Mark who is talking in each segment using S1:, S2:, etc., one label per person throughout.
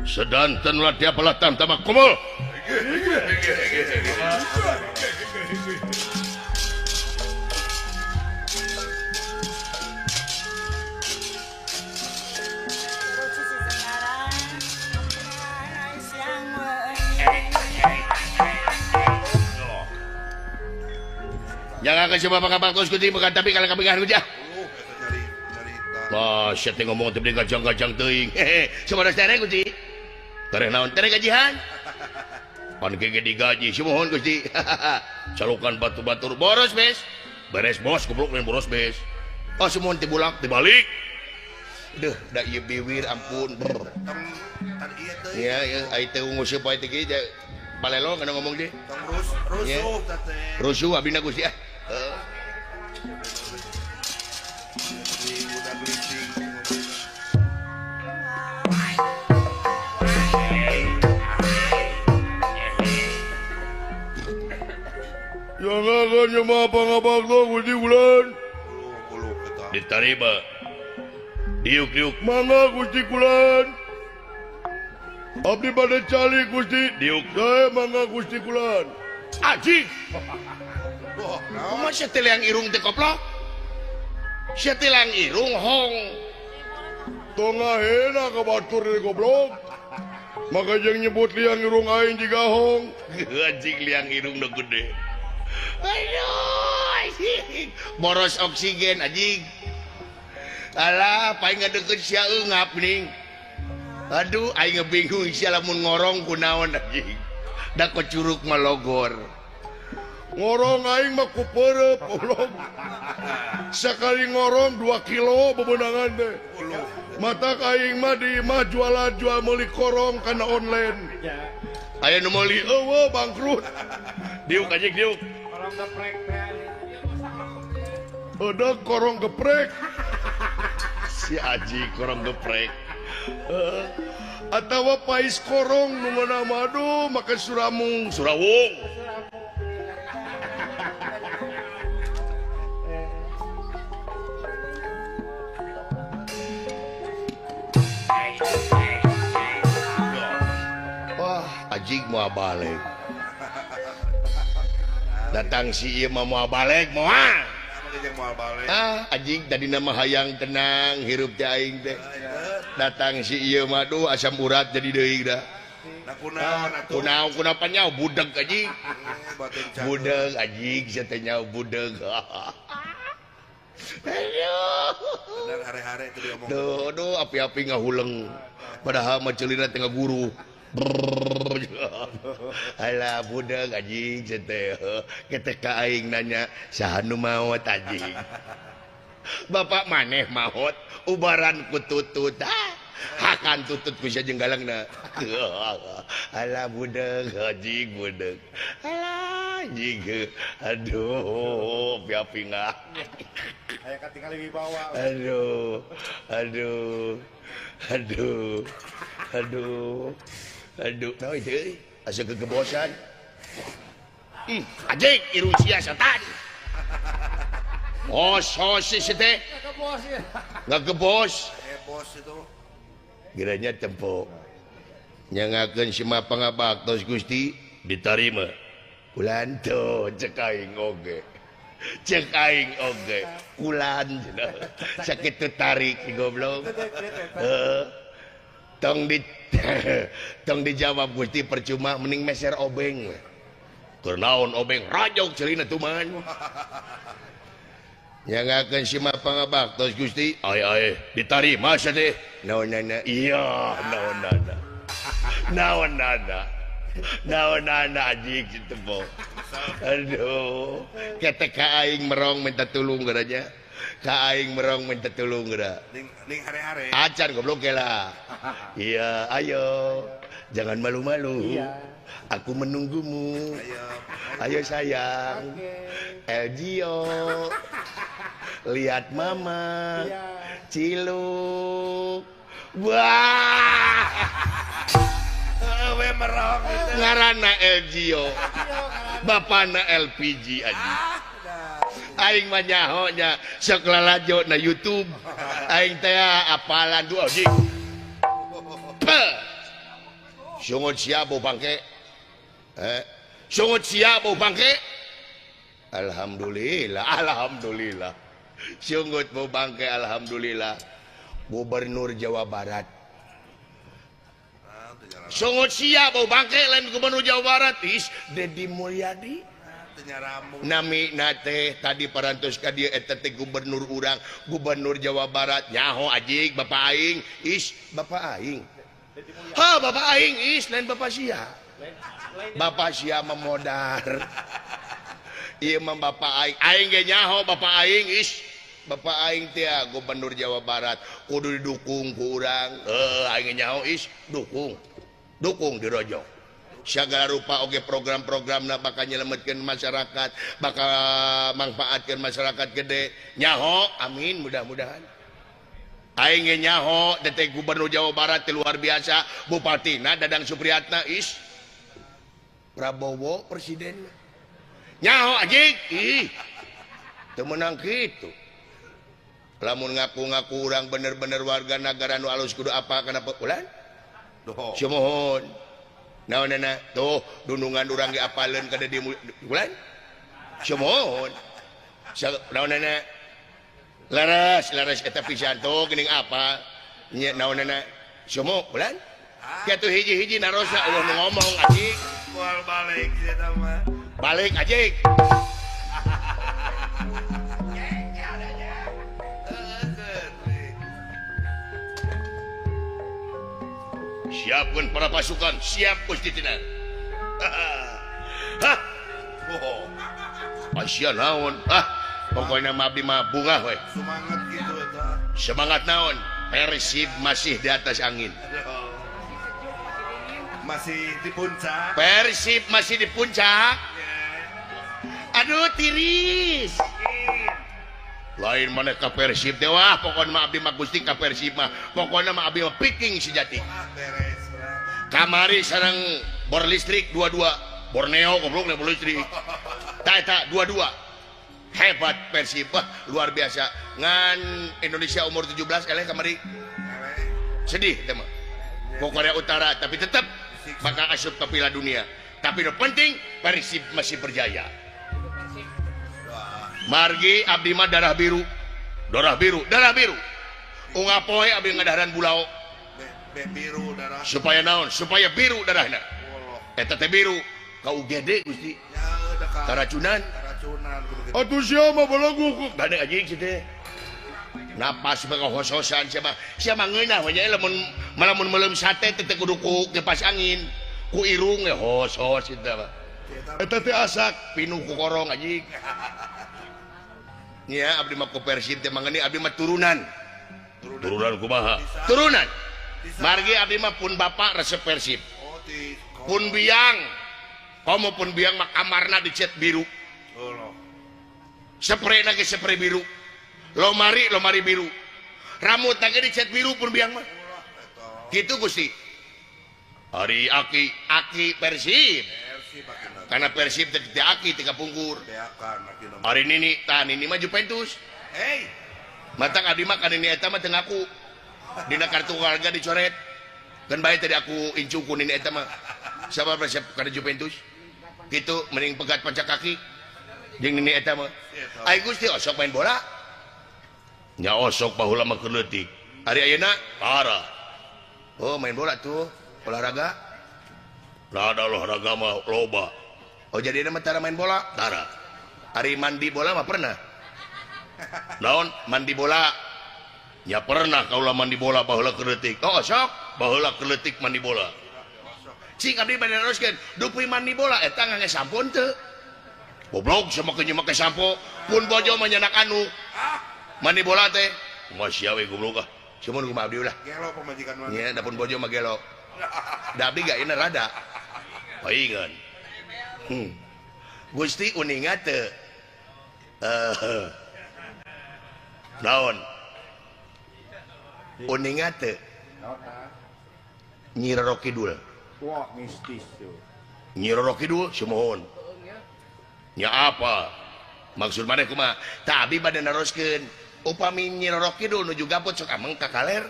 S1: sedanten lah dia pelatan tamak kumul. Jangan kasih bapak kabar terus kuti bukan tapi kalau kami kan aja. Masya teh ngomong teh gajang-gajang teuing. Hehe, sabaraha tere kuti. Kareh naon tere gajihan? Pan kege digaji, simohon Gusti. Calukan batu-batur boros bes. Beres bos goblok main boros bes. Oh simohon teh bulak teh balik. Duh, da ieu biwir ampun. Iya, ya, ai teh ungu sieu poe teh ge balelo kana ngomong deui. Rusuh teh. Rusuh abdina Gusti ah. Jangan nyawa apa-apa Gusti Kulan. Diterima. Diuk-diuk mangga Gusti Kulan. Abdi bade cali Gusti. Diuk saya mangga Gusti Kulan. Aji. Masa telang irung teh koplok? Sia telang irung hong. Tongahena ka batur di goblok. Maka jeung nyebut liang irung aing jiga hong. Anjing liang irung nu gede. Aduh, boros oksigen anjing. Alah, paling ngadeukeut sia eungap ning. Aduh, aing bingung sia lamun ngorong kunaon anjing. Da ko curug malogor. Ngorong aing mah ku peureup goblok. Sakali ngorong 2 kilo bebenangan teh. Matak aing mah di mah jual meuli korong kana online. Aya nu meuli eueuh bangkrut. Diuk anjing diuk. Korong geprek teh. Ada korong geprek. Si Aji korong geprek. Atawa pais korong nu meunah madu make surawung. Wah, Aji mau balik. Datang si ieu mah moal balik moal. Anjing tadi nama hayang tenang hirup teh aing teh. Datang si ieu mah duh asam urat jadi deui da. Kunaon panyau budeg anjing. Budeg anjing sia teh nyau budeg. Aduh. Bener hare-hare teh diomong. Duh api-api ngahuleng. Padahal mah ceulina teh ngaguru. Alah budeg anjing teh ketika aing nanya saha nu maot anjing. Bapak maneh maot ubaran ku tutut. Hakan tutut ku sia jenggalangna. Alah budeg anjing budeg. Alah anjing. Aduh piapi ngah. Aya katingali wibawa. Aduh, nah itu asa kegebosan. Anjing irung sia setan. Sosis teh. Ngagebos. Bos itu. Giranya tempo. Nyangakeun si mapangabaktos Gusti ditarima. Kulan teu cek aing oge. Kulan sakitu tarik si goblok. Tong dijawab Gusti percuma mending meser obeng. Keur obeng rajog ceulina tuman. Nyangakeun si mapangabaktos Gusti, ae ditarima asa teh. Naonana? Iya, naonana anjing kitu po. Aduh, ketek ka aing merong minta tulung garanya. Ka aing merong minta tulung geura. Ning hare-hare. Acan goblok lah. Iya, ayo. Jangan malu-malu. Iya. Aku menunggumu. Ayo sayang. Elgio. Lihat mama. Iya. Ciluk. Wah. We merong. Ngaranna Elgio. Bapana LPG aja. Aing mah nyahonya sok lalajo na YouTube. Aing teh apalan dua anjing. sungut sia bau bangke sungut sia bau bangke alhamdulillah sungut bau bangke alhamdulillah Gubernur Jawa Barat sungut sia bau bangke lain Gubernur Jawa Barat Deddy Mulyadi nami nate tadi parantos ka dia eta teh gubernur urang Gubernur Jawa Barat nyaho ajig Bapak aing Bapak aing Bapak aing lain Bapak sia Bapak sia memodar ieu mah Bapak aing ge nyaho Bapak aing Bapak aing teh Gubernur Jawa Barat kudu didukung ku urang aing nyaho dukung dirojong segala rupa oge program-programna bakal nyelametkeun masyarakat bakal manfaatkeun masyarakat gede nyaho amin mudah-mudahan aing ge nyaho teh Gubernur Jawa Barat luar biasa Bupatina Dadang Supriyatna Prabowo presiden nyaho ajik teu meunang kitu lamun ngaku-ngaku urang bener-bener warga negara nu alus kudu apa kana ulan Sumohon naonana tuh dundungan urang ge apaleun ka Deddy Mulyadi Sumohon naonana laras eta pisan tuh geuning apa nya naonana Sumohon kitu hiji-hiji narosa Allah nu ngomong anjing moal balik eta mah balik anjing siapkan para pasukan siap Gusti Tina Asia naon pokoknya mah abdi mah bunga we semangat gitu eta semangat naon Persib masih di atas angin masih di puncak Persib masih di puncak aduh tiris lain mana ka Persib teh wah pokoknya mah abdi mah Gusti ka Persib mah pokoknya mah abdi mah piking sejati kamari sareng bor listrik dua-dua Borneo goblok bor listrik tak dua-dua hebat Persib wah luar biasa ngan Indonesia umur 17 eleh kamari sedih teh mah Korea Utara tapi tetap bakal asup ke Piala Dunia tapi yang penting Persib masih berjaya margi abdi mah darah biru ungapoe abdi ngadaharan bulau biru darah supaya naon supaya biru darahna eta teh biru ka UGD Gusti karacunan atuh sia mah balagu gade anjing kitu teh napas mah hos-hosan sia mah ngeunah we nya lamun meuleum sate teh kudu ku kipas angin ku irung we hos-hos eta mah eta teh asak pinuh ku korong anjing nya abdi mah ku Persib teh mangani abdi mah turunan kumaha turunan margi abdi mah pun bapak resep Persib pun biang komo pun biang mah kamarna dicat biru spray lagi spray biru lomari biru rambut lagi dicat biru pun biang mah gitu Gusti hari aki Persib karena Persib teh aki tika pungkur hari ini mah Juventus matang abdi mah kan ini eta mah teu ngaku dina kartu keluarga dicoret kan bae tadi aku incukeun ini eta mah siapa Persib kana Juventus kitu mending pegat panca kaki jeung ini eta mah ai Gusti osok main bola nya osok baheula mah keur leutik hari ayeuna parah oh main bola tuh olahraga ada olahraga mah loba oh jadi nama tara main bola tara hari mandi bola mah pernah naon mandi bola ya pernah kaulah mandi bola baheula keleutik oh sok baheula keleutik mandi bola cing abdi bade neruskeun dupi mandi bola eta ngangge sampo teu goblok sama keunyu make sampo pun bojo mah nyanak anu mandi bola teh masya we goblok cuman kumaha abdi ulah gelo pamajikan mah nya da pun bojo mah gelo da abdi ga ina rada paingan Gusti uninga teu naon uninga teu Nyi Roro Kidul wah mistis tuh Nyi Roro Kidul sumohon nya apa maksud maneh kumaha tah abdi bade naroskeun upami Nyi Roro Kidul nuju gapot sok ameng ka kaler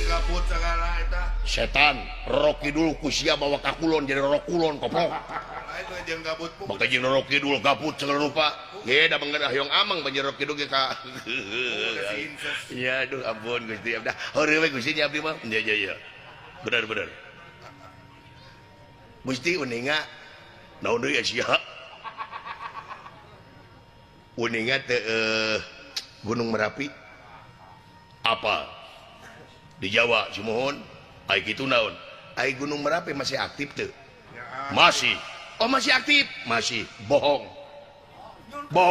S2: gabut segala eta.
S1: Setan Rocky dulu kusia bawa ka kulon jadi rokulon koplok.
S2: Itu jeung gabut pun.
S1: Maka jeung Rocky dulu gabut segala rupa. Ge da banget hayong amang banjir Rocky dulu ge ka. Ya aduh ampun Gusti abdah. Heureum we Gusti abdi mah. Ya. Benar. Gusti uninga naon deui sia? Uninga teh Gunung Merapi. Apa? Di Jawa Simohon ai kitu naon? Ai Gunung Merapi masih aktif teu? Masih. Oh masih aktif? Masih. Bohong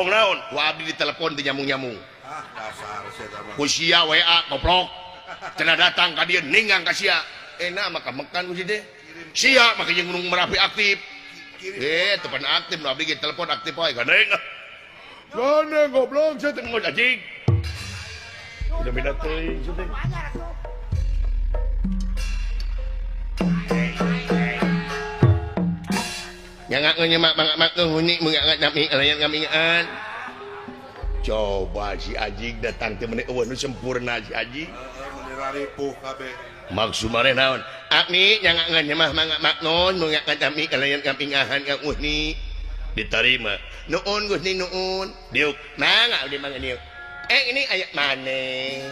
S1: naon? Ku abdi ditelepon teu nyamung-nyamung.
S2: Dasar saya mah.
S1: Ku sia WA goblok. Cenah datang ka dieu ningang ka sia. Enak maka mekan ku teh. Sia maka jeung Gunung Merapi aktif. Tepan aktif nu abdi ge telepon aktif wae gandeng. Gandeng goblok saya teh ngojajing. Udah beda teuing syuting. Yang nyemak huni mengangat nami alayan ngamingan. Coba si Ajing datang teh meneh eueuh nu sempurna si Ajing.
S2: Meunir ripuh kabeh.
S1: Maksud mare naon? Akni nyangangan nyemah mangak maknon mengangat nami alayan ngamingahan ka uhni. Diterima. Nuun Gusti nuun. Diuk. Mangga di mangga diuk. Ini ayat maneh.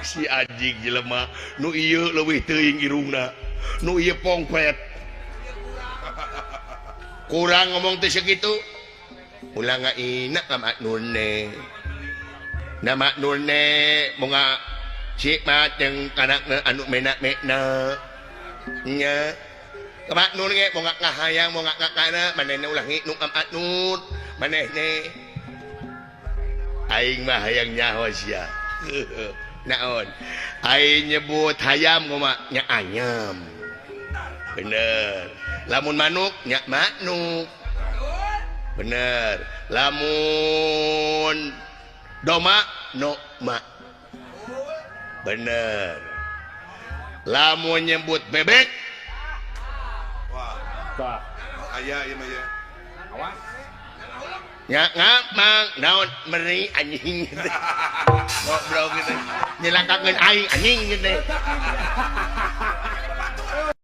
S1: Si Ajing jelema nu ieu leuwih teuing irungna. Nu ieu pongpet. Kurang ngomong teh segitu. Ulah ngaina ka maknune. Na maknune bunga sifat jeung kanakna anu menak-mekna. Nya. Ka maknun ge bunga ngahayang bunga kakana manehna ulah nginung amatnun. Manehne aing mah hayang nyaho sia. Naon? Aing nyebut hayam kumaha nya ayam. Bener. Lamun manuk nya manuk. Bener. Lamun doma nokma. Bener. Lamun nyebut bebek
S2: Wah. Aya ieu mah ya.
S3: Awas.
S1: nya ngapang naon meri anjing gitu. Ngobrol gitu. Nyelakakeun aing anjing gitu.